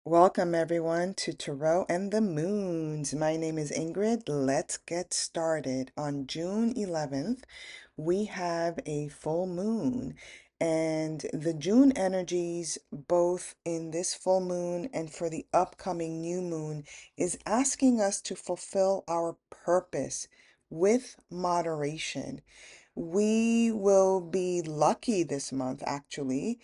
Welcome everyone to Tarot and the Moons. My name is Ingrid. Let's get started. On June 11th, we have a full moon, and the June energies, both in this full moon and for the upcoming new moon, is asking us to fulfill our purpose with moderation. We will be lucky this month, actually,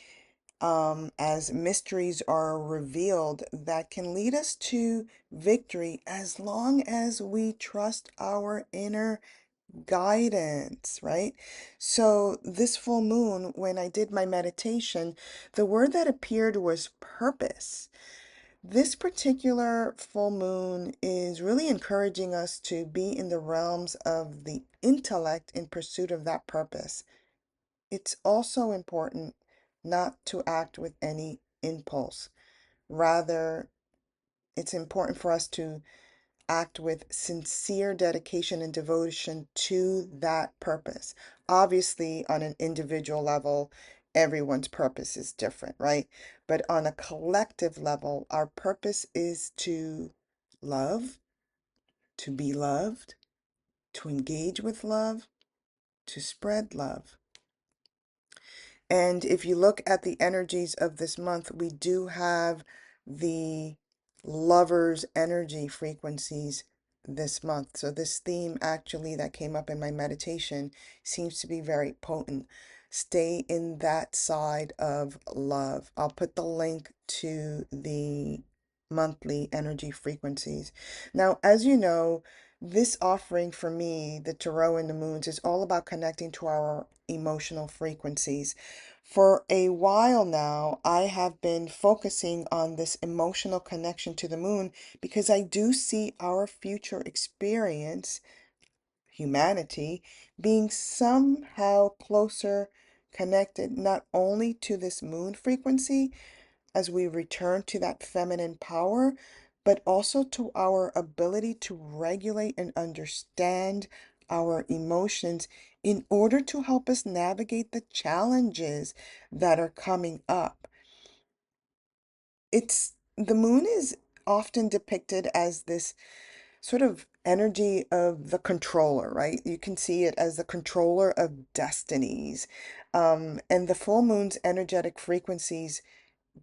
as mysteries are revealed that can lead us to victory as long as we trust our inner guidance, right? So, this full moon, when I did my meditation, the word that appeared was purpose. This particular full moon is really encouraging us to be in the realms of the intellect in pursuit of that purpose. It's also important not to act with any impulse. Rather, it's important for us to act with sincere dedication and devotion to that purpose. Obviously, on an individual level, everyone's purpose is different, right? But on a collective level, our purpose is to love, to be loved, to engage with love, to spread love. And if you look at the energies of this month, we do have the lover's energy frequencies this month. So this theme actually that came up in my meditation seems to be very potent. Stay in that side of love. I'll put the link to the monthly energy frequencies. Now, as you know, this offering for me, the Tarot and the Moons, is all about connecting to our emotional frequencies. For a while now, I have been focusing on this emotional connection to the moon because I do see our future experience, humanity, being somehow closer connected not only to this moon frequency as we return to that feminine power, but also to our ability to regulate and understand our emotions in order to help us navigate the challenges that are coming up. The moon is often depicted as this sort of energy of the controller, right? You can see it as the controller of destinies. And the full moon's energetic frequencies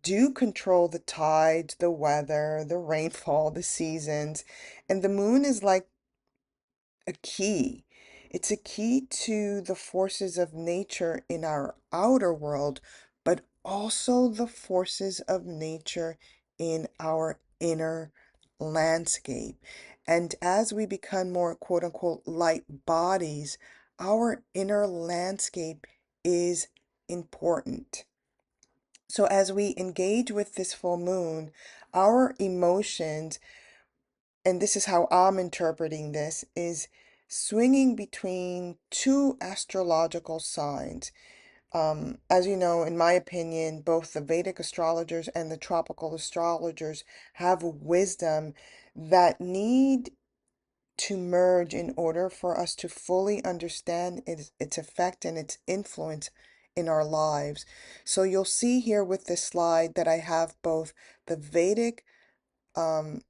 do control the tides, the weather, the rainfall, the seasons. And the moon is like a key. It's a key to the forces of nature in our outer world, but also the forces of nature in our inner landscape. And as we become more quote unquote light bodies, our inner landscape is important. So as we engage with this full moon, our emotions, and this is how I'm interpreting this, is swinging between two astrological signs. As you know, in my opinion, both the Vedic astrologers and the tropical astrologers have wisdom that need to merge in order for us to fully understand its effect and its influence in our lives. So you'll see here with this slide that I have both the Vedic um,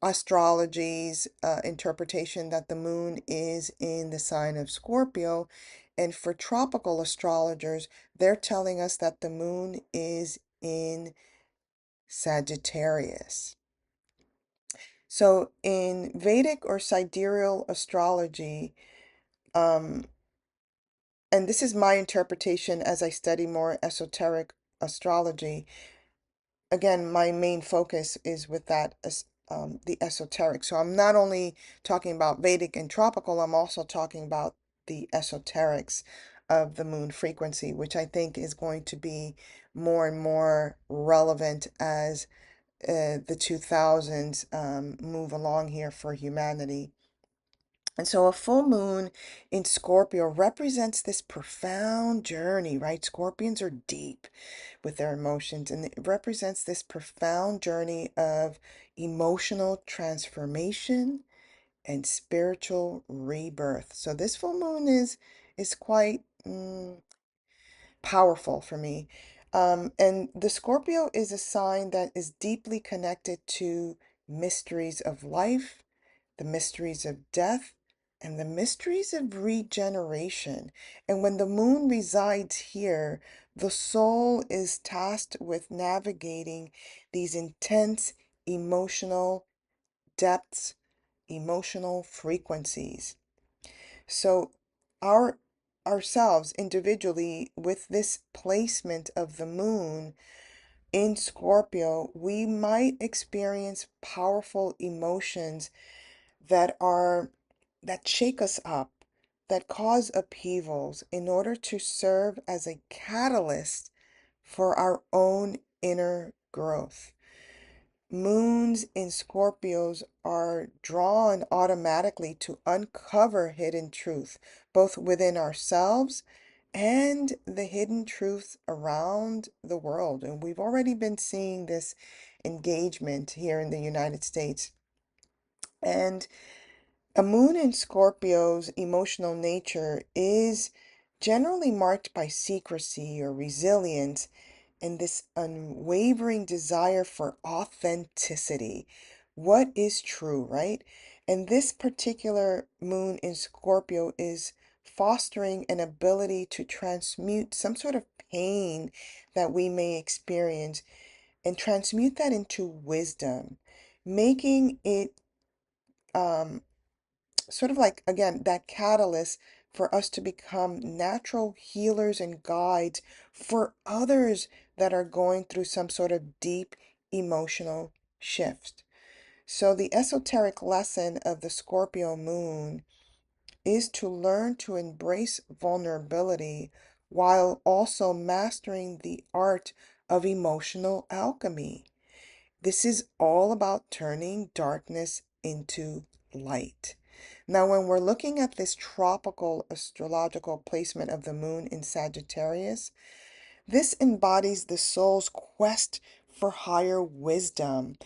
astrology's interpretation that the moon is in the sign of Scorpio, and for tropical astrologers, they're telling us that the moon is in Sagittarius. So in Vedic or sidereal astrology, um, and this is my interpretation as I study more esoteric astrology. Again, my main focus is with that as the esoteric. So I'm not only talking about Vedic and tropical, I'm also talking about the esoterics of the moon frequency, which I think is going to be more and more relevant as the 2000s move along here for humanity. And so a full moon in Scorpio represents this profound journey, right? Scorpions are deep with their emotions, and it represents this profound journey of emotional transformation and spiritual rebirth. So this full moon is quite powerful for me. And the Scorpio is a sign that is deeply connected to mysteries of life, the mysteries of death, and the mysteries of regeneration. And when the moon resides here, the soul is tasked with navigating these intense emotional depths, emotional frequencies. So our ourselves individually with this placement of the moon in Scorpio, we might experience powerful emotions that are that shake us up, that cause upheavals in order to serve as a catalyst for our own inner growth. Moons in Scorpios are drawn automatically to uncover hidden truth, both within ourselves and the hidden truths around the world. And we've already been seeing this engagement here in the United States. And a moon in Scorpio's emotional nature is generally marked by secrecy or resilience and this unwavering desire for authenticity. What is true, right? And this particular moon in Scorpio is fostering an ability to transmute some sort of pain that we may experience and transmute that into wisdom, making it um, sort of like, again, that catalyst for us to become natural healers and guides for others that are going through some sort of deep emotional shift. So, the esoteric lesson of the Scorpio moon is to learn to embrace vulnerability while also mastering the art of emotional alchemy. This is all about turning darkness into light. Now, when we're looking at this tropical astrological placement of the moon in Sagittarius, this embodies the soul's quest for higher wisdom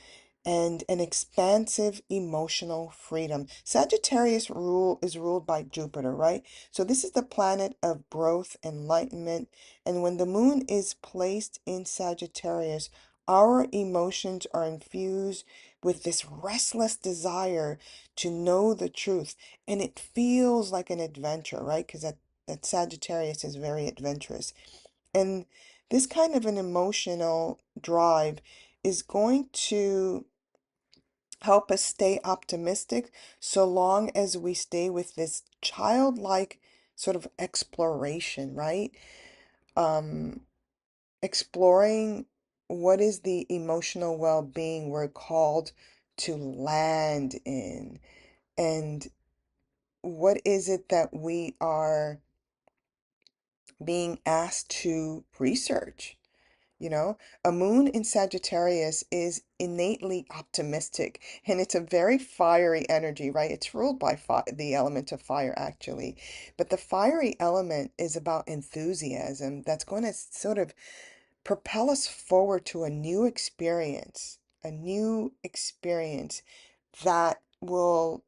and an expansive emotional freedom. Sagittarius rule is ruled by Jupiter, right? So this is the planet of growth, enlightenment, and when the moon is placed in Sagittarius, our emotions are infused with this restless desire to know the truth, and it feels like an adventure, right? Because that Sagittarius is very adventurous. And this kind of an emotional drive is going to help us stay optimistic so long as we stay with this childlike sort of exploration, right? Um, Exploring what is the emotional well-being we're called to land in, and what is it that we are being asked to research. You know, a moon in Sagittarius is innately optimistic and it's a very fiery energy, right? It's ruled by the element of fire, actually. But the fiery element is about enthusiasm that's going to sort of propel us forward to a new experience that will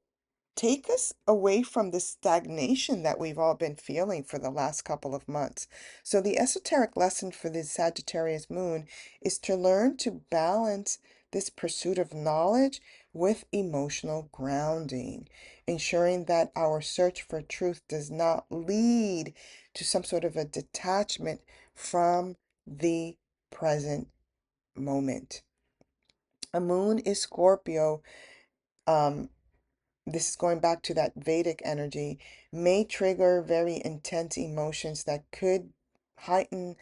take us away from the stagnation that we've all been feeling for the last couple of months. So, the esoteric lesson for the Sagittarius moon is to learn to balance this pursuit of knowledge with emotional grounding, ensuring that our search for truth does not lead to some sort of a detachment from the present moment. A moon is Scorpio. Um, this is going back to that Vedic energy, may trigger very intense emotions that could heighten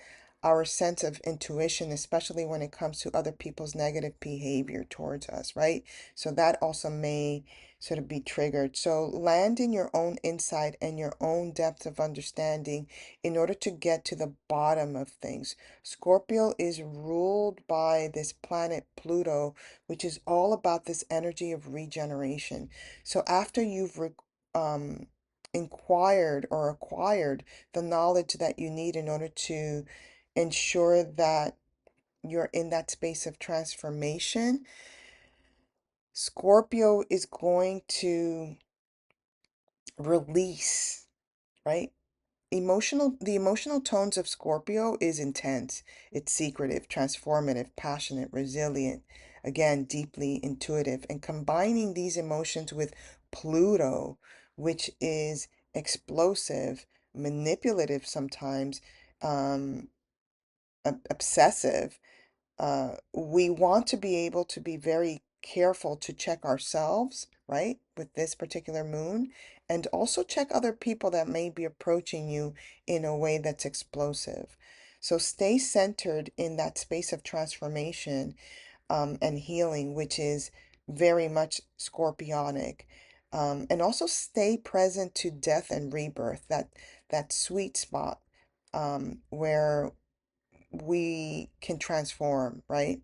our sense of intuition, especially when it comes to other people's negative behavior towards us, right? So that also may sort of be triggered. So land in your own insight and your own depth of understanding in order to get to the bottom of things. Scorpio is ruled by this planet Pluto, which is all about this energy of regeneration. So after you've um, inquired or acquired the knowledge that you need in order to ensure that you're in that space of transformation, Scorpio is going to release, right? the emotional tones of Scorpio is intense. It's secretive, transformative, passionate, resilient, again, deeply intuitive. And combining these emotions with Pluto, which is explosive, manipulative sometimes, um, obsessive, we want to be able to be very careful to check ourselves, right, with this particular moon, and also check other people that may be approaching you in a way that's explosive. So stay centered in that space of transformation, and healing, which is very much scorpionic. And also stay present to death and rebirth, that sweet spot, where we can transform, right?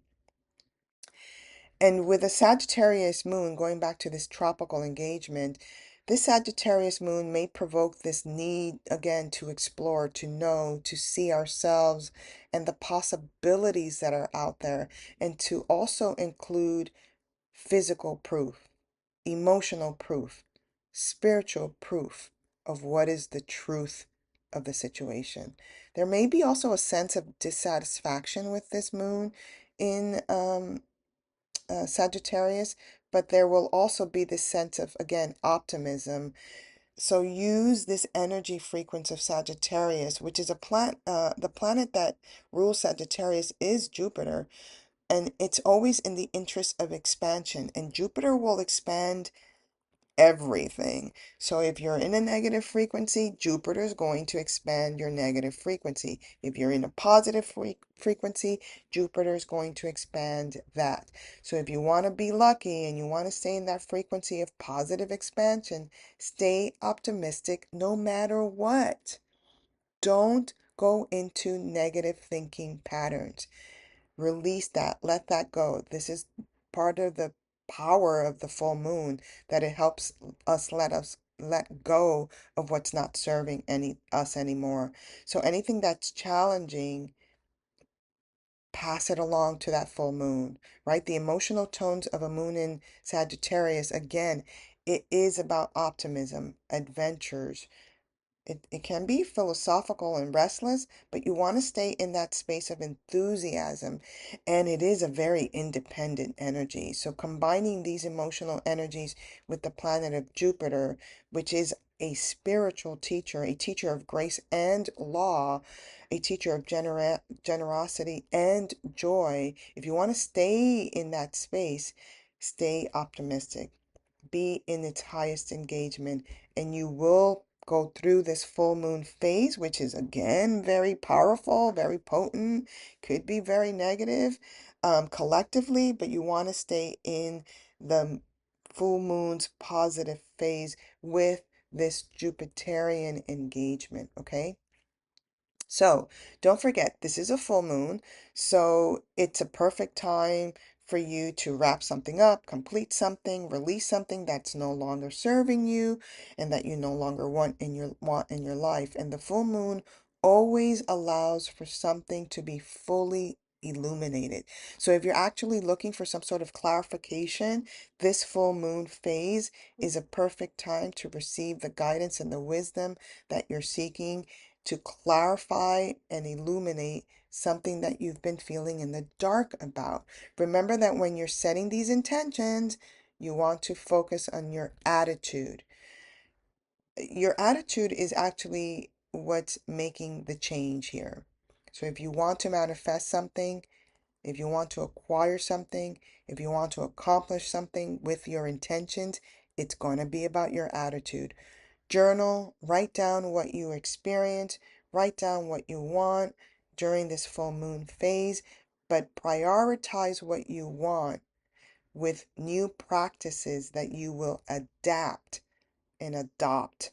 And with a Sagittarius moon, going back to this tropical engagement, this Sagittarius moon may provoke this need again to explore, to know, to see ourselves and the possibilities that are out there, and to also include physical proof, emotional proof, spiritual proof of what is the truth of the situation. There may be also a sense of dissatisfaction with this moon in Sagittarius, but there will also be this sense of, again, optimism. So use this energy frequency of Sagittarius, which is the planet that rules Sagittarius is Jupiter, and it's always in the interest of expansion, and Jupiter will expand everything. So if you're in a negative frequency, Jupiter is going to expand your negative frequency. If you're in a positive frequency, Jupiter is going to expand that. So if you want to be lucky and you want to stay in that frequency of positive expansion, stay optimistic no matter what. Don't go into negative thinking patterns. Release that, let that go. This is part of the power of the full moon, that it helps us let go of what's not serving us anymore. So anything that's challenging, pass it along to that full moon, right? The emotional tones of a moon in Sagittarius, again, it is about optimism, adventures, it can be philosophical and restless, but you want to stay in that space of enthusiasm. And it is a very independent energy. So combining these emotional energies with the planet of Jupiter, which is a spiritual teacher, a teacher of grace and law, a teacher of generosity and joy. If you want to stay in that space, stay optimistic, be in its highest engagement, and you will go through this full moon phase, which is again very powerful, very potent, could be very negative, collectively, but you want to stay in the full moon's positive phase with this Jupiterian engagement, okay? So don't forget, this is a full moon, so it's a perfect time for you to wrap something up, complete something, release something that's no longer serving you and that you no longer want in your life. And the full moon always allows for something to be fully illuminated. So if you're actually looking for some sort of clarification, this full moon phase is a perfect time to receive the guidance and the wisdom that you're seeking to clarify and illuminate something that you've been feeling in the dark about. Remember that when you're setting these intentions, you want to focus on your attitude. Your attitude is actually what's making the change here. So if you want to manifest something, if you want to acquire something, if you want to accomplish something with your intentions, it's going to be about your attitude. Journal, write down what you experience, write down what you want during this full moon phase, but prioritize what you want with new practices that you will adapt and adopt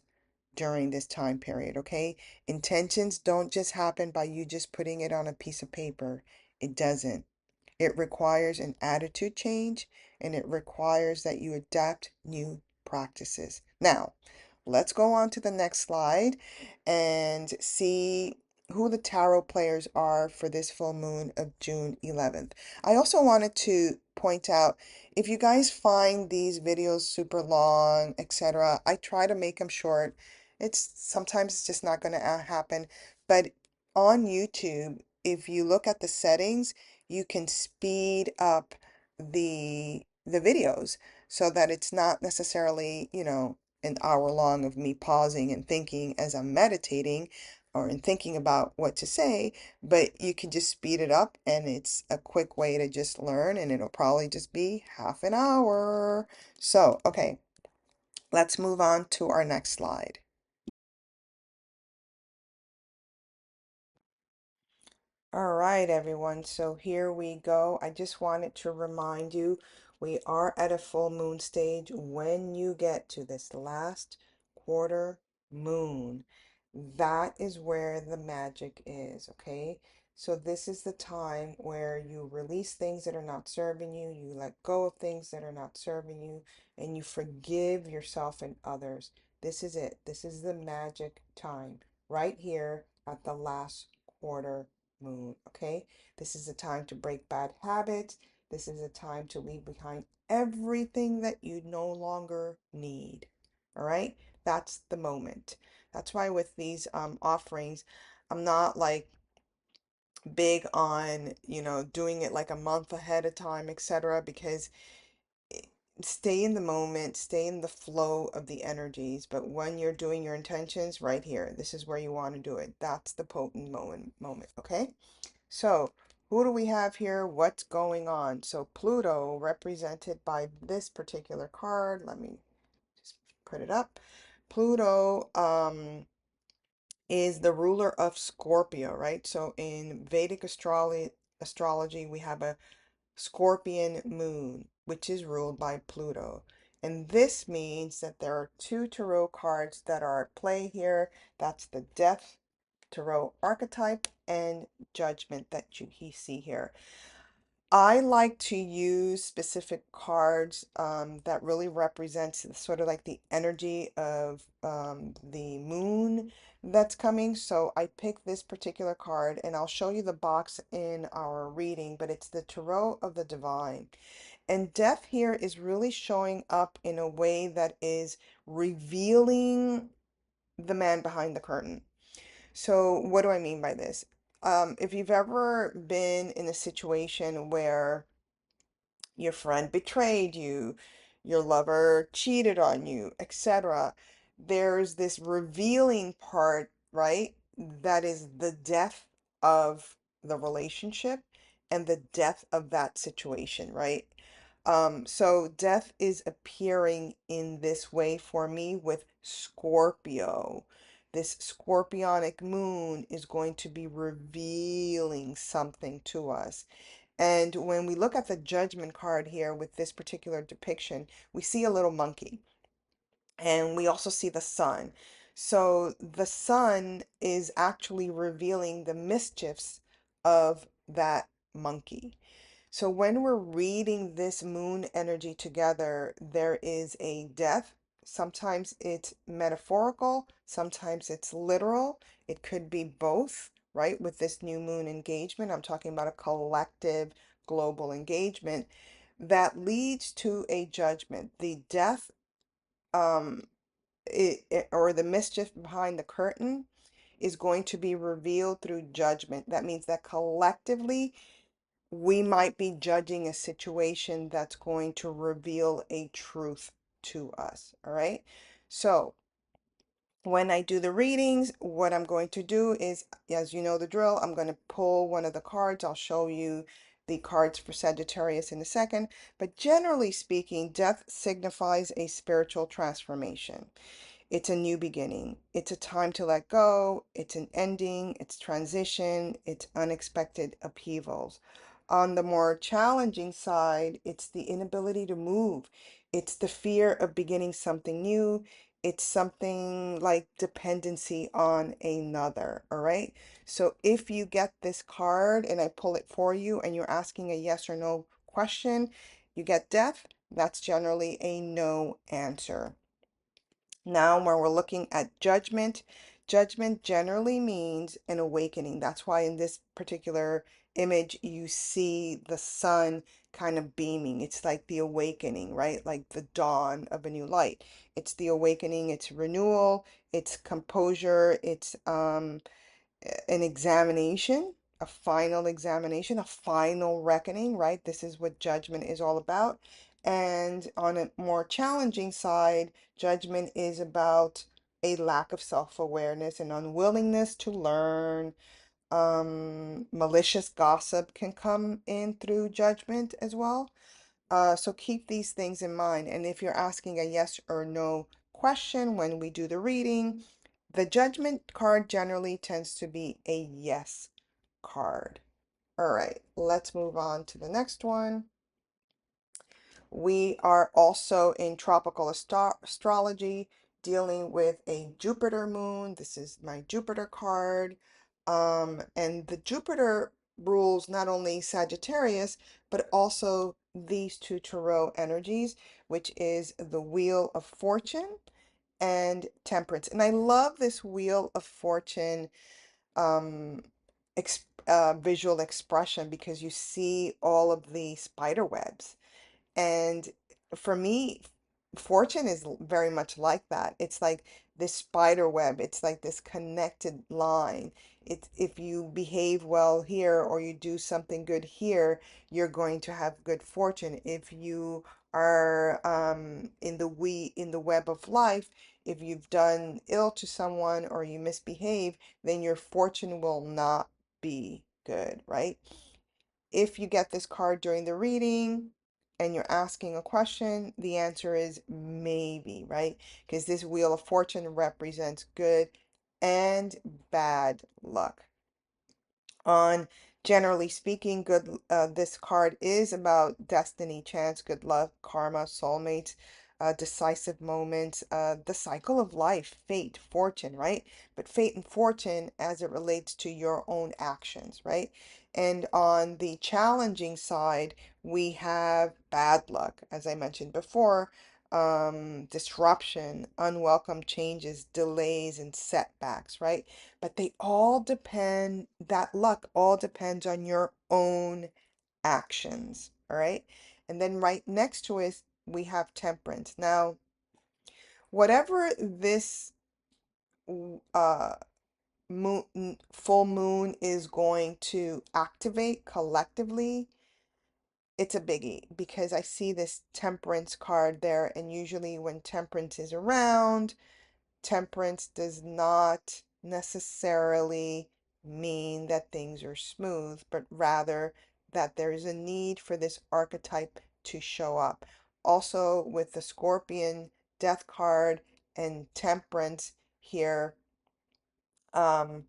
during this time period, okay? Intentions don't just happen by you just putting it on a piece of paper. It doesn't. It requires an attitude change, and it requires that you adapt new practices. Now, let's go on to the next slide and see who the tarot players are for this full moon of June 11th. I also wanted to point out, if you guys find these videos super long, etc., I try to make them short. It's sometimes it's just not going to happen. But on YouTube, if you look at the settings, you can speed up the videos so that it's not necessarily, an hour long of me pausing and thinking as I'm meditating or in thinking about what to say, but you can just speed it up and it's a quick way to just learn and it'll probably just be half an hour. So, okay, let's move on to our next slide. All right, everyone. So here we go. I just wanted to remind you, we are at a full moon stage. When you get to this last quarter moon, that is where the magic is, okay? So this is the time where you release things that are not serving you, you let go of things that are not serving you, and you forgive yourself and others. This is it. This is the magic time right here at the last quarter moon, okay? This is a time to break bad habits. This is a time to leave behind everything that you no longer need, all right? That's the moment. That's why with these offerings, I'm not like big on, doing it like a month ahead of time, etc., because stay in the moment, stay in the flow of the energies. But when you're doing your intentions, right here, this is where you want to do it. That's the potent moment, okay? So, who do we have here? What's going on? So, Pluto, represented by this particular card. Let me just put it up. Pluto is the ruler of Scorpio, right? So, in Vedic astrology, we have a Scorpion moon, which is ruled by Pluto. And this means that there are two tarot cards that are at play here. That's the Death Tarot archetype and Judgment that you see here. I like to use specific cards that really represents sort of like the energy of the moon that's coming. So I picked this particular card and I'll show you the box in our reading, but it's the Tarot of the Divine. And death here is really showing up in a way that is revealing the man behind the curtain. So what do I mean by this? If you've ever been in a situation where your friend betrayed you, your lover cheated on you, etc., there's this revealing part, right? That is the death of the relationship and the death of that situation, right? So death is appearing in this way for me with Scorpio. This scorpionic moon is going to be revealing something to us. And when we look at the judgment card here with this particular depiction, we see a little monkey and we also see the sun. So the sun is actually revealing the mischiefs of that monkey. So when we're reading this moon energy together, there is a death. Sometimes it's metaphorical, sometimes it's literal. It could be both, right? With this new moon engagement, I'm talking about a collective global engagement that leads to a judgment. The death, um, or the mischief behind the curtain is going to be revealed through judgment. That means that collectively, we might be judging a situation that's going to reveal a truth to us. All right. So when I do the readings, what I'm going to do is, as you know the drill, I'm going to pull one of the cards. I'll show you the cards for Sagittarius in a second. But generally speaking, death signifies a spiritual transformation. It's a new beginning. It's a time to let go. It's an ending. It's transition. It's unexpected upheavals. On the more challenging side, it's the inability to move. It's the fear of beginning something new. It's something like dependency on another. All right. So if you get this card and I pull it for you and you're asking a yes or no question, you get death. That's generally a no answer. Now, when we're looking at judgment, judgment generally means an awakening. That's why in this particular image, you see the sun kind of beaming. It's like the awakening, right? Like the dawn of a new light. It's the awakening, it's renewal, it's composure, it's an examination, a final examination, a final reckoning, right? This is what judgment is all about. And on a more challenging side, judgment is about a lack of self-awareness and unwillingness to learn. Malicious gossip can come in through judgment as well. So keep these things in mind. And if you're asking a yes or no question when we do the reading, the judgment card generally tends to be a yes card. All right, let's move on to the next one. We are also in tropical astrology dealing with a Jupiter moon. This is my Jupiter card. And the Jupiter rules not only Sagittarius, but also these two tarot energies, which is the Wheel of Fortune and Temperance. And I love this Wheel of Fortune um, visual expression because you see all of the spider webs. And for me, fortune is very much like that. It's like this spider web. It's like this connected line. It's if you behave well here or you do something good here, you're going to have good fortune. If you are in the web of life, if you've done ill to someone or you misbehave, then your fortune will not be good, right? If you get this card during the reading and you're asking a question, the answer is maybe, right? Because this Wheel of Fortune represents good and bad luck. On generally speaking, good this card is about destiny, chance, good luck, karma, soulmates, decisive moments, the cycle of life, fate, fortune, right? But fate and fortune as it relates to your own actions, right? And on the challenging side, we have bad luck, as I mentioned before, disruption, unwelcome changes, delays, and setbacks, right? But they all depend, that luck all depends on your own actions, all right? And then right next to it, we have temperance. Now, whatever this uh full moon is going to activate collectively, it's a biggie because I see this temperance card there, and usually when temperance is around, temperance does not necessarily mean that things are smooth, but rather that there is a need for this archetype to show up. Also, with the Scorpion death card and temperance here, um,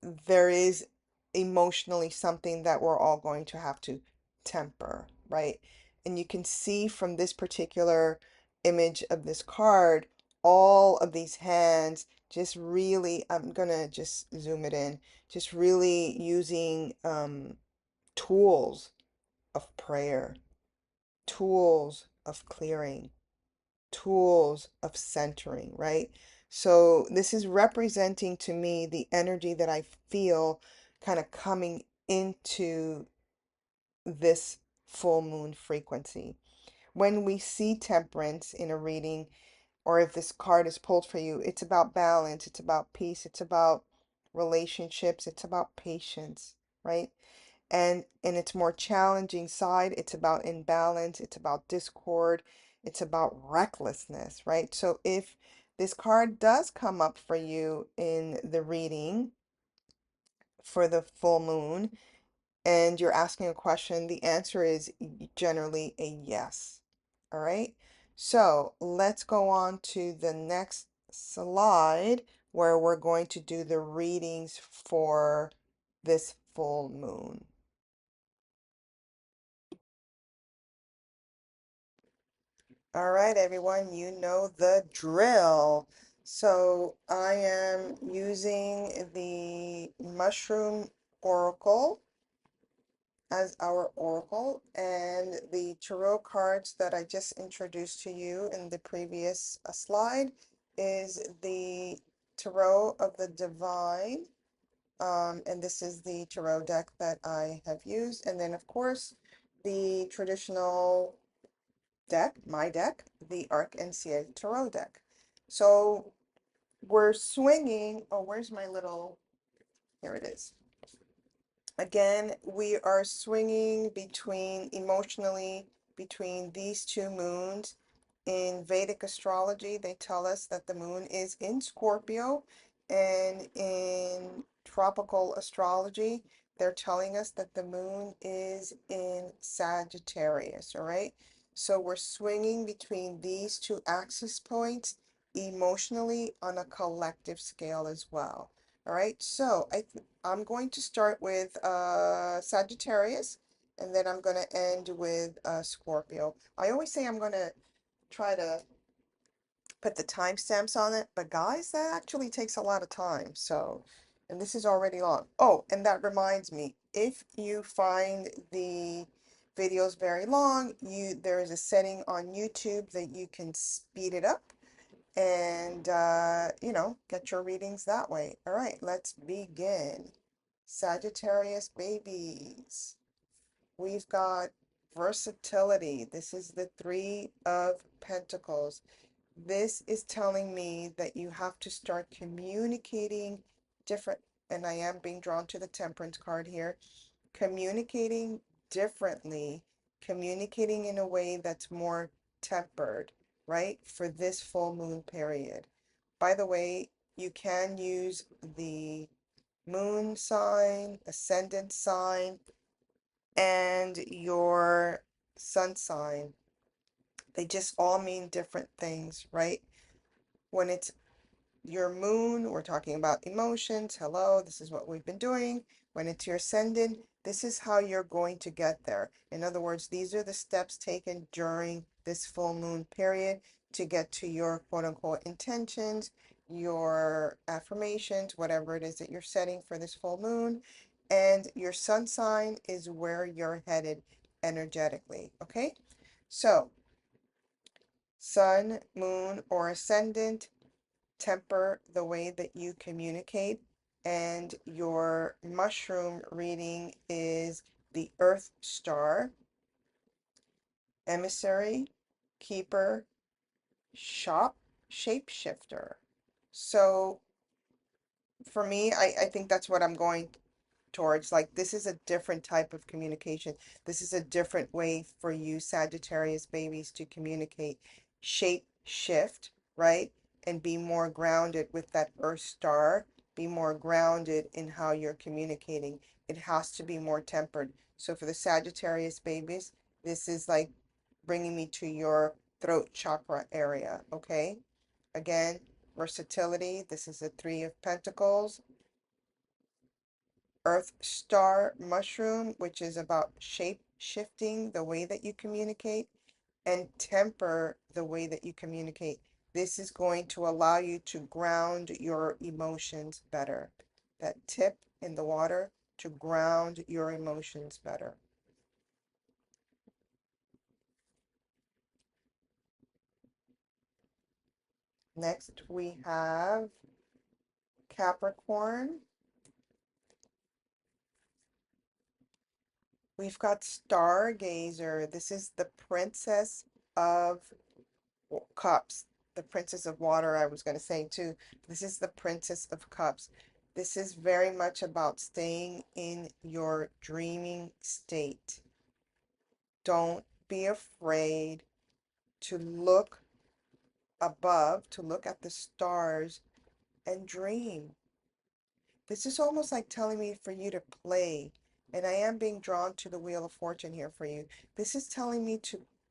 there is emotionally something that we're all going to have to temper, right? And you can see from this particular image of this card, all of these hands just really, I'm gonna just zoom it in, just really using tools of prayer, tools of clearing, tools of centering, right? So this is representing to me the energy that I feel kind of coming into this full moon frequency. When we see temperance in a reading, or if this card is pulled for you, it's about balance, it's about peace, it's about relationships, it's about patience, right? And in its more challenging side, it's about imbalance, it's about discord, it's about recklessness, right? So if this card does come up for you in the reading for the full moon and you're asking a question, the answer is generally a yes. All right. So let's go on to the next slide where we're going to do the readings for this full moon. All right, everyone, you know the drill. So I am using the Mushroom Oracle as our oracle, and the tarot cards that I just introduced to you in the previous slide is the Tarot of the Divine. And this is the tarot deck that I have used. And then, of course, the traditional deck, my deck, the Arc-en-Ciel Tarot deck. So we're swinging. Oh, where's my little? Here it is. Again, we are swinging between emotionally between these two moons. In Vedic astrology, they tell us that the moon is in Scorpio, and in tropical astrology, they're telling us that the moon is in Sagittarius, all right? So we're swinging between these two axis points emotionally on a collective scale as well. All right, so I'm going to start with Sagittarius, and then I'm going to end with Scorpio. I always say I'm going to try to put the timestamps on it, but guys, that actually takes a lot of time. So, and this is already long. Oh, and that reminds me, if you find the videos very long, there is a setting on YouTube that you can speed it up and get your readings that way. All right, let's begin. Sagittarius babies. We've got versatility. This is the Three of Pentacles. This is telling me that you have to start communicating different, and I am being drawn to the Temperance card here, communicating differently, communicating in a way that's more tempered, right? For this full moon period. By the way, you can use the moon sign, ascendant sign, and your sun sign. They just all mean different things, right? When it's your moon, we're talking about emotions. Hello, this is what we've been doing. When it's your ascendant, this is how you're going to get there. In other words, these are the steps taken during this full moon period to get to your quote unquote intentions, your affirmations, whatever it is that you're setting for this full moon. And your sun sign is where you're headed energetically. Okay? So, sun, moon, or ascendant, temper the way that you communicate. And your mushroom reading is the Earth Star, Emissary, Keeper, Shop, Shapeshifter. So for me, I think that's what I'm going towards. Like, this is a different type of communication. This is a different way for you Sagittarius babies to communicate. Shape shift, right? And be more grounded with that Earth Star. Be more grounded in how you're communicating. It has to be more tempered. So for the Sagittarius babies, this is like bringing me to your throat chakra area, okay? Again, versatility. This is the Three of Pentacles. Earth Star mushroom, which is about shape shifting the way that you communicate, and temper the way that you communicate. This is going to allow you to ground your emotions better. That tip in the water to ground your emotions better. Next, we have Capricorn. We've got Stargazer. This is the Princess of Cups. The Princess of Water, I was going to say too. This is the Princess of Cups. This is very much about staying in your dreaming state. Don't be afraid to look above, to look at the stars and dream. This is almost like telling me for you to play. And I am being drawn to the Wheel of Fortune here for you. This is telling me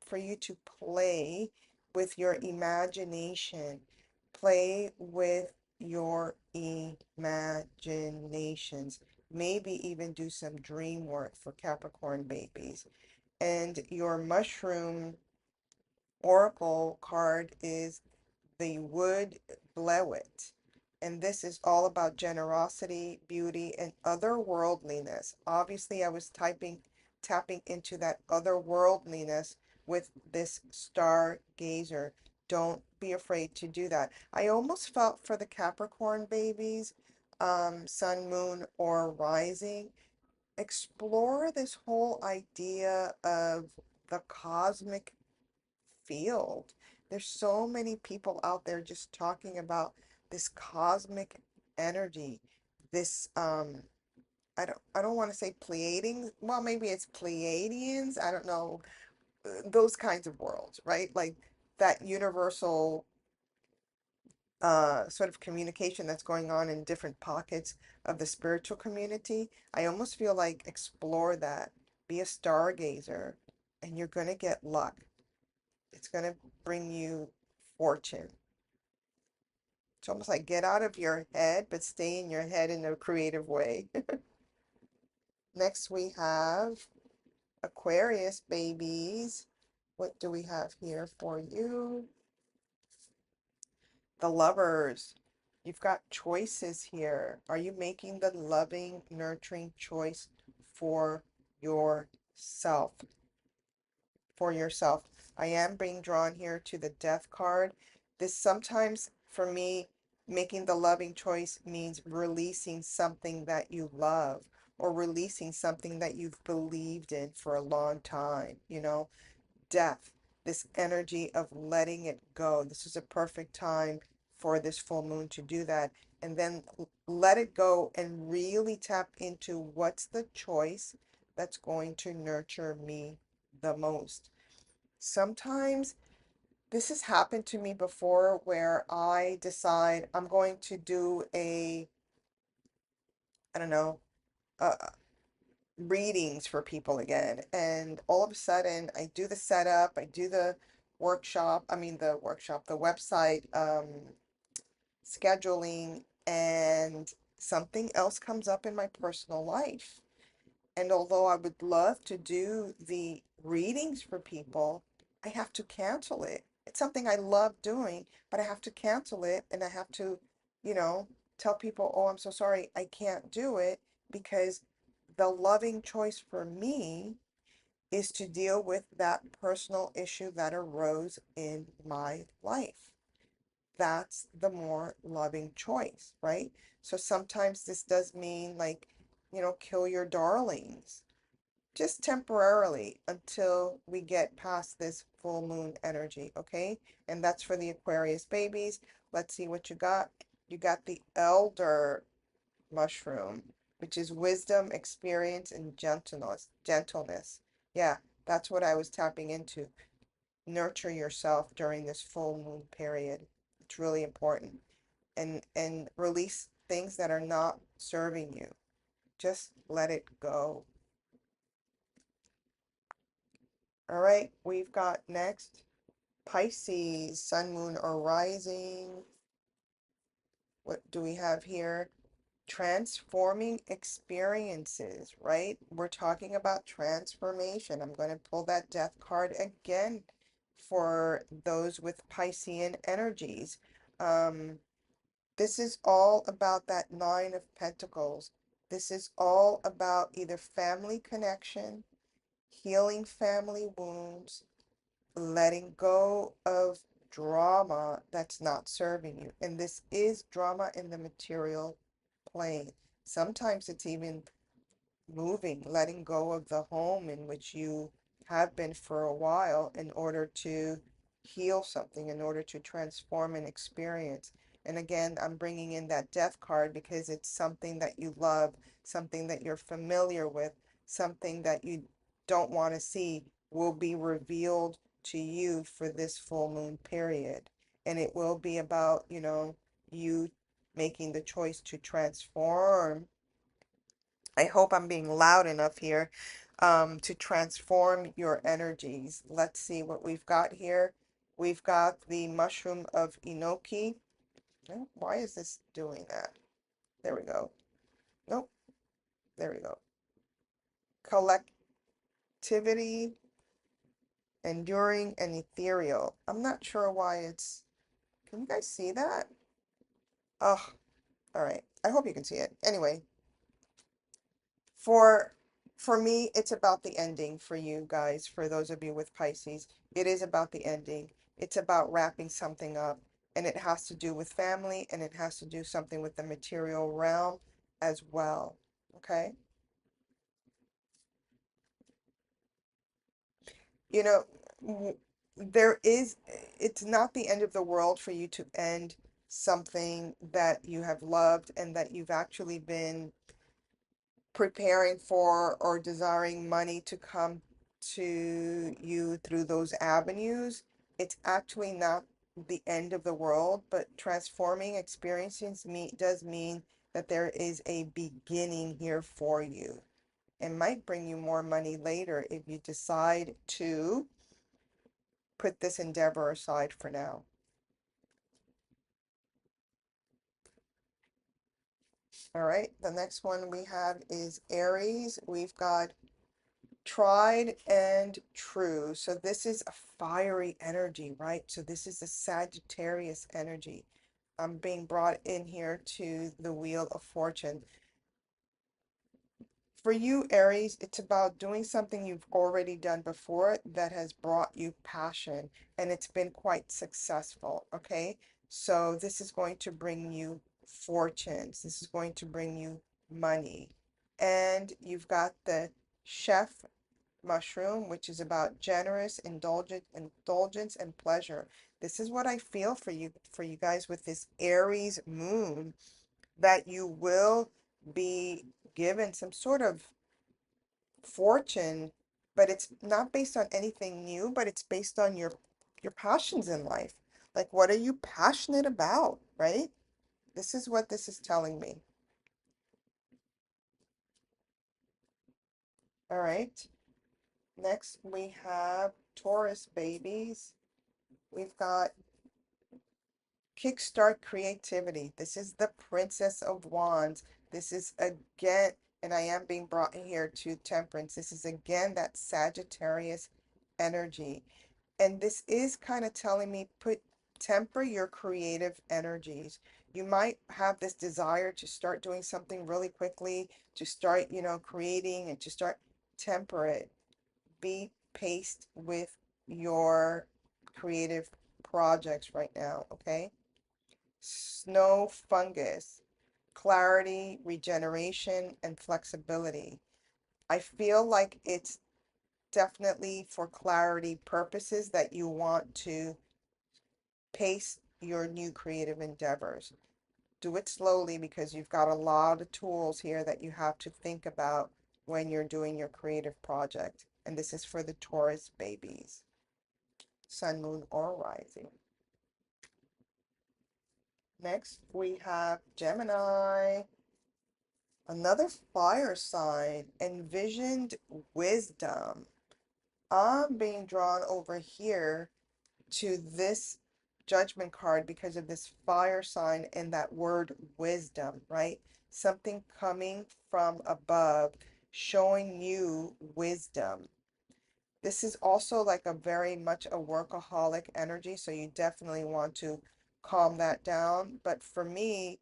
for you to play with your imagination. Play with your imaginations. Maybe even do some dream work for Capricorn babies. And your mushroom oracle card is the Wood Blewett. And this is all about generosity, beauty, and otherworldliness. Obviously, I was tapping into that otherworldliness with this stargazer. Don't be afraid to do that. I almost felt for the Capricorn babies, sun, moon, or rising. explore this whole idea of the cosmic field. There's so many people out there just talking about this cosmic energy, this I don't want to say Pleiadian, well maybe it's Pleiadians, I don't know, those kinds of worlds, right? Like that universal sort of communication that's going on in different pockets of the spiritual community. I almost feel like explore that, be a stargazer, and you're going to get luck. It's going to bring you fortune. It's almost like get out of your head, but stay in your head in a creative way. Next, we have Aquarius babies. What do we have here for you? The lovers. You've got choices here. Are you making the loving, nurturing choice for yourself? For yourself. I am being drawn here to the death card. This sometimes, for me, making the loving choice means releasing something that you love or releasing something that you've believed in for a long time, death, this energy of letting it go. This is a perfect time for this full moon to do that. And then let it go and really tap into what's the choice that's going to nurture me the most. Sometimes this has happened to me before where I decide I'm going to do I don't know, uh, readings for people again. And all of a sudden, I do the setup, I do the the website scheduling, and something else comes up in my personal life. And although I would love to do the readings for people, I have to cancel it. It's something I love doing, but I have to cancel it and I have to, you know, tell people, oh, I'm so sorry, I can't do it because the loving choice for me is to deal with that personal issue that arose in my life. That's the more loving choice, right? So sometimes this does mean like, kill your darlings just temporarily until we get past this full moon energy, okay? And that's for the Aquarius babies. Let's see what you got. You got the elder mushroom, which is wisdom, experience, and gentleness. Gentleness. Yeah, that's what I was tapping into. Nurture yourself during this full moon period. It's really important. And release things that are not serving you. Just let it go. All right, we've got next Pisces, sun, moon, or rising. What do we have here? Transforming experiences, right? We're talking about transformation. I'm going to pull that death card again for those with Piscean energies. Um, this is all about that Nine of Pentacles. This is all about either family connection, healing family wounds, letting go of drama that's not serving you. And this is drama in the material plane. Sometimes it's even moving, letting go of the home in which you have been for a while in order to heal something, in order to transform an experience. And again, I'm bringing in that death card because it's something that you love, something that you're familiar with, something that you don't want to see will be revealed to you for this full moon period. And it will be about, you making the choice to transform. I hope I'm being loud enough here, to transform your energies. Let's see what we've got here. We've got the mushroom of enoki. Oh, why is this doing that? There we go. Nope. There we go. Collectivity, enduring, and ethereal. I'm not sure why it's... Can you guys see that? Oh, all right. I hope you can see it. Anyway, For for me, it's about the ending for you guys, for those of you with Pisces. It is about the ending. It's about wrapping something up, and it has to do with family, and it has to do something with the material realm as well. Okay? You know, there is, it's not the end of the world for you to end something that you have loved and that you've actually been preparing for or desiring money to come to you through those avenues. It's actually not the end of the world, but transforming experiences does mean that there is a beginning here for you. It might bring you more money later if you decide to put this endeavor aside for now. All right, the next one we have is Aries. We've got tried and true. So this is a fiery energy, right? So this is a Sagittarius energy. I'm being brought in here to the Wheel of Fortune. For you, Aries, it's about doing something you've already done before that has brought you passion, and it's been quite successful, okay? So this is going to bring you fortunes. This is going to bring you money. And you've got the chef mushroom, which is about generous indulgence and pleasure. This is what I feel for you guys with this Aries moon, that you will be given some sort of fortune, but it's not based on anything new, but it's based on your passions in life. Like, what are you passionate about, right? This is what this is telling me. All right. Next, we have Taurus babies. We've got kickstart creativity. This is the Princess of Wands. This is again, and I am being brought in here to Temperance. This is again that Sagittarius energy. And this is kind of telling me temper your creative energies. You might have this desire to start doing something really quickly, to start, creating and to start temper it. Be paced with your creative projects right now, okay? Snow fungus, clarity, regeneration, and flexibility. I feel like it's definitely for clarity purposes that you want to pace your new creative endeavors. Do it slowly because you've got a lot of tools here that you have to think about when you're doing your creative project. And this is for the Taurus babies, sun, moon, or rising. Next, we have Gemini. Another fire sign, envisioned wisdom. I'm being drawn over here to this judgment card because of this fire sign and that word wisdom, right? Something coming from above, showing you wisdom. This is also like a very much a workaholic energy, so you definitely want to calm that down. But for me,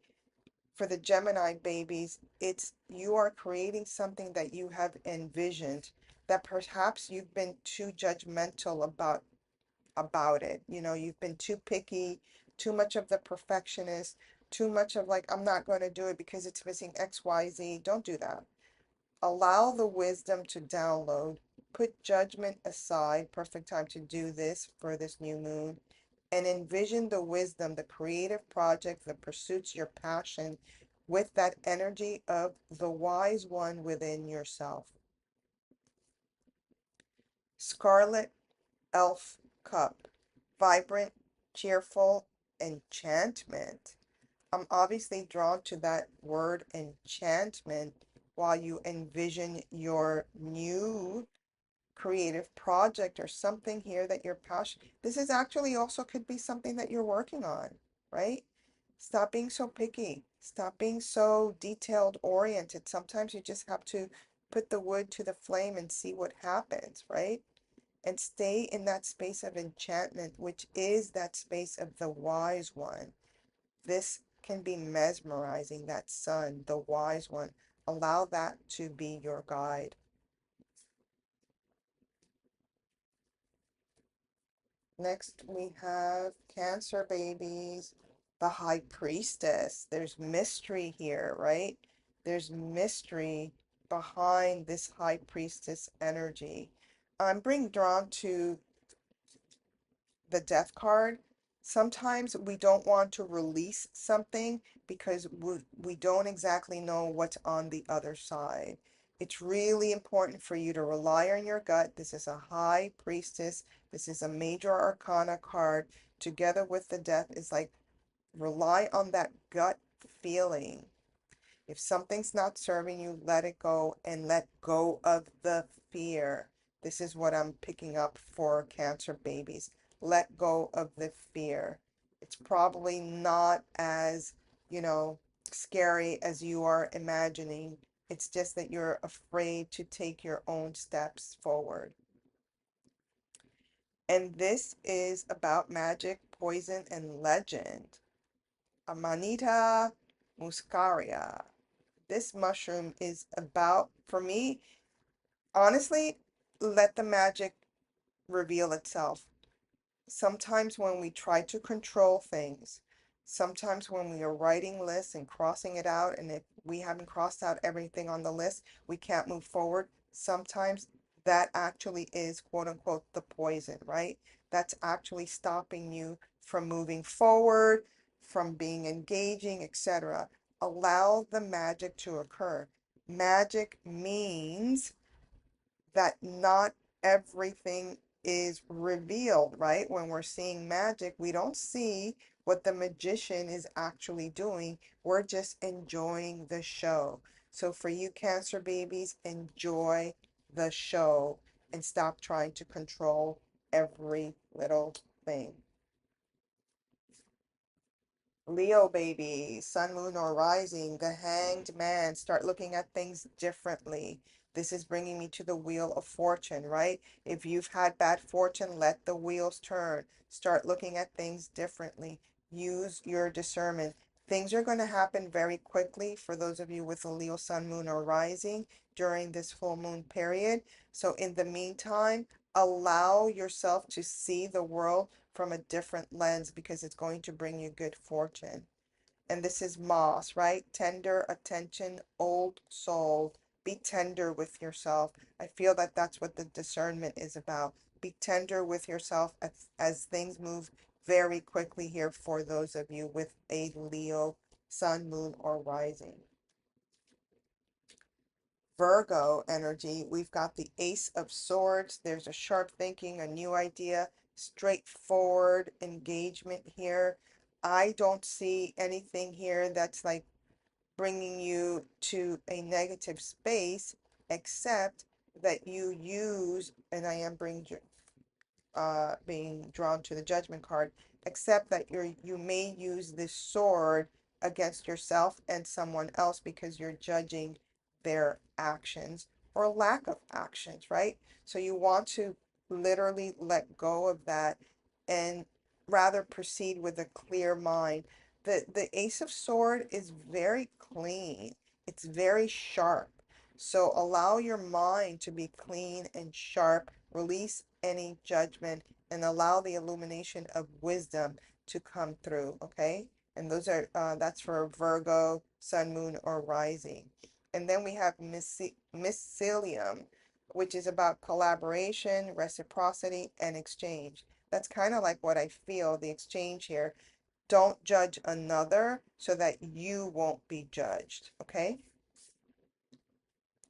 for the Gemini babies, it's you are creating something that you have envisioned that perhaps you've been too judgmental about it. You've been too picky, too much of the perfectionist, too much of like, I'm not going to do it because it's missing XYZ. Don't do that. Allow the wisdom to download. Put judgment aside. Perfect time to do this for this new moon. And envision the wisdom, the creative project that pursuits your passion with that energy of the wise one within yourself. Scarlet Elf Cup. Vibrant, cheerful, enchantment. I'm obviously drawn to that word enchantment while you envision your new creative project or something here that you're passionate. This is actually also could be something that you're working on, right? Stop being so picky. Stop being so detailed oriented. Sometimes you just have to put the wood to the flame and see what happens, right? And stay in that space of enchantment, which is that space of the wise one. This can be mesmerizing, that sun, the wise one. Allow that to be your guide. Next, we have Cancer babies, the High Priestess. There's mystery here, right? There's mystery behind this High Priestess energy. I'm being drawn to the death card. Sometimes we don't want to release something because we don't exactly know what's on the other side. It's really important for you to rely on your gut. This is a high priestess. This is a major arcana card. Together with the death is like rely on that gut feeling. If something's not serving you, let it go and let go of the fear. This is what I'm picking up for Cancer babies. Let go of the fear. It's probably not as, you know, scary as you are imagining. It's just that you're afraid to take your own steps forward. And this is about magic, poison, and legend. Amanita muscaria. This mushroom is about, for me, honestly, let the magic reveal itself. Sometimes when we try to control things, sometimes when we are writing lists and crossing it out, and if we haven't crossed out everything on the list, we can't move forward. Sometimes that actually is quote unquote the poison, right? That's actually stopping you from moving forward, from being engaging, etc. Allow the magic to occur. Magic means that not everything is revealed, right? When we're seeing magic, we don't see what the magician is actually doing. We're just enjoying the show. So for you Cancer babies, enjoy the show and stop trying to control every little thing. Leo baby, sun, moon, or rising, the hanged man, start looking at things differently. This is bringing me to the wheel of fortune, right? If you've had bad fortune, let the wheels turn. Start looking at things differently. Use your discernment. Things are going to happen very quickly for those of you with a Leo sun, moon, or rising during this full moon period. So in the meantime, allow yourself to see the world from a different lens because it's going to bring you good fortune. And this is moss, right? Tender attention, old soul. Be tender with yourself. I feel that that's what the discernment is about. Be tender with yourself as things move very quickly here for those of you with a Leo sun, moon, or rising. Virgo energy, we've got the Ace of Swords. There's a sharp thinking, a new idea, straightforward engagement here. I don't see anything here that's like bringing you to a negative space, except that you use, and I am bringing being drawn to the judgment card, except that you may use this sword against yourself and someone else because you're judging their actions or lack of actions, right? So you want to literally let go of that and rather proceed with a clear mind. The Ace of Sword is very clean. It's very sharp. So allow your mind to be clean and sharp. Release any judgment and allow the illumination of wisdom to come through, okay? And those are that's for Virgo, Sun, Moon, or Rising. And then we have Mycelium, which is about collaboration, reciprocity, and exchange. That's kind of like what I feel, the exchange here. Don't judge another so that you won't be judged, okay?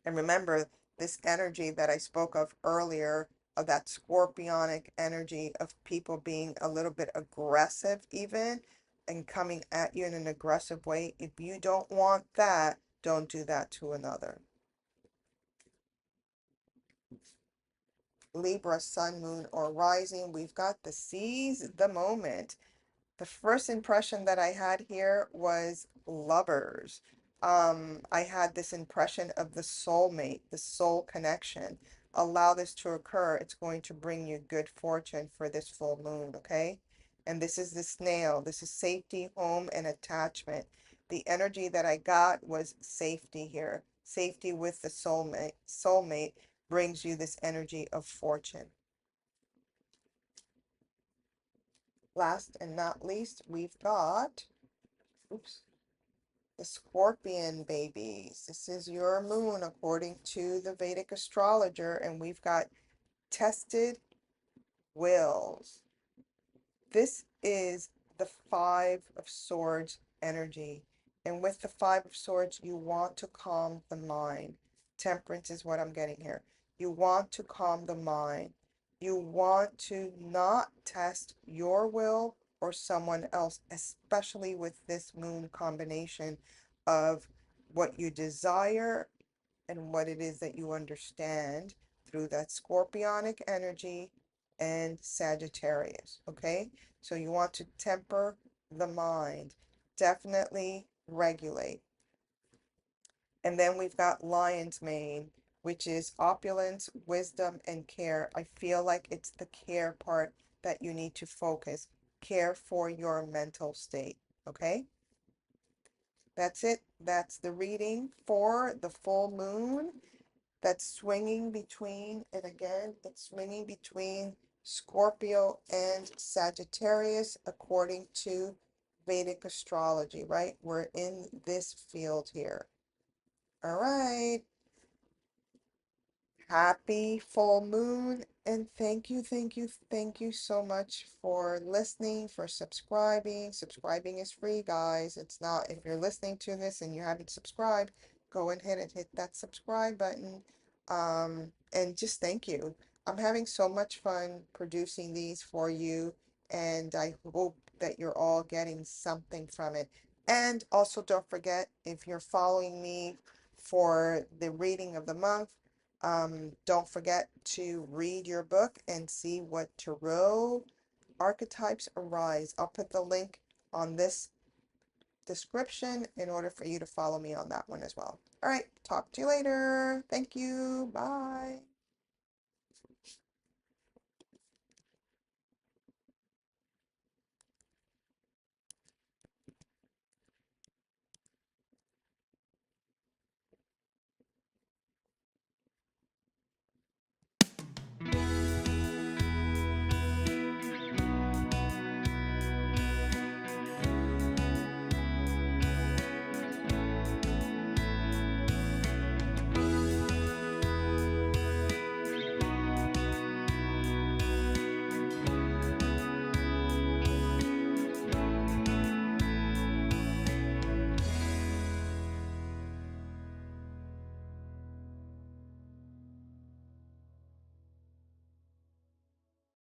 And remember, this energy that I spoke of earlier, of that scorpionic energy of people being a little bit aggressive, even and coming at you in an aggressive way. If you don't want that, don't do that to another. Libra, sun, moon, or rising, we've got the seize the moment. The first impression that I had here was lovers. I had this impression of the soulmate, the soul connection. Allow this to occur. It's going to bring you good fortune for this full moon, okay? And this is the snail. This is safety, home, and attachment. The energy that I got was safety here. Safety with the soulmate. Soulmate brings you this energy of fortune. Last and not least, we've got, oops, the Scorpion babies. This is your moon according to the Vedic astrologer, and we've got tested wills. This is the Five of Swords energy. And with the Five of Swords, you want to calm the mind. Temperance is what I'm getting here. You want to calm the mind. You want to not test your will or someone else, especially with this moon combination of what you desire and what it is that you understand through that scorpionic energy and Sagittarius. Okay, so you want to temper the mind, definitely regulate. And then we've got lion's mane, which is opulence, wisdom, and care. I feel like it's the care part that you need to focus. Care for your mental state. Okay, that's it. That's the reading for the full moon. That's swinging between, and again, it's swinging between Scorpio and Sagittarius according to Vedic astrology, right? We're in this field here. All right. Happy full moon, and thank you so much for listening, for subscribing. Subscribing is free, guys. It's not, if you're listening to this and you haven't subscribed, go ahead and hit that subscribe button. And just thank you. I'm having so much fun producing these for you, and I hope that you're all getting something from it. And also, don't forget, if you're following me for the reading of the month, don't forget to read your book and see what tarot archetypes arise. I'll put the link on this description in order for you to follow me on that one as well. All right, talk to you later. Thank you. Bye.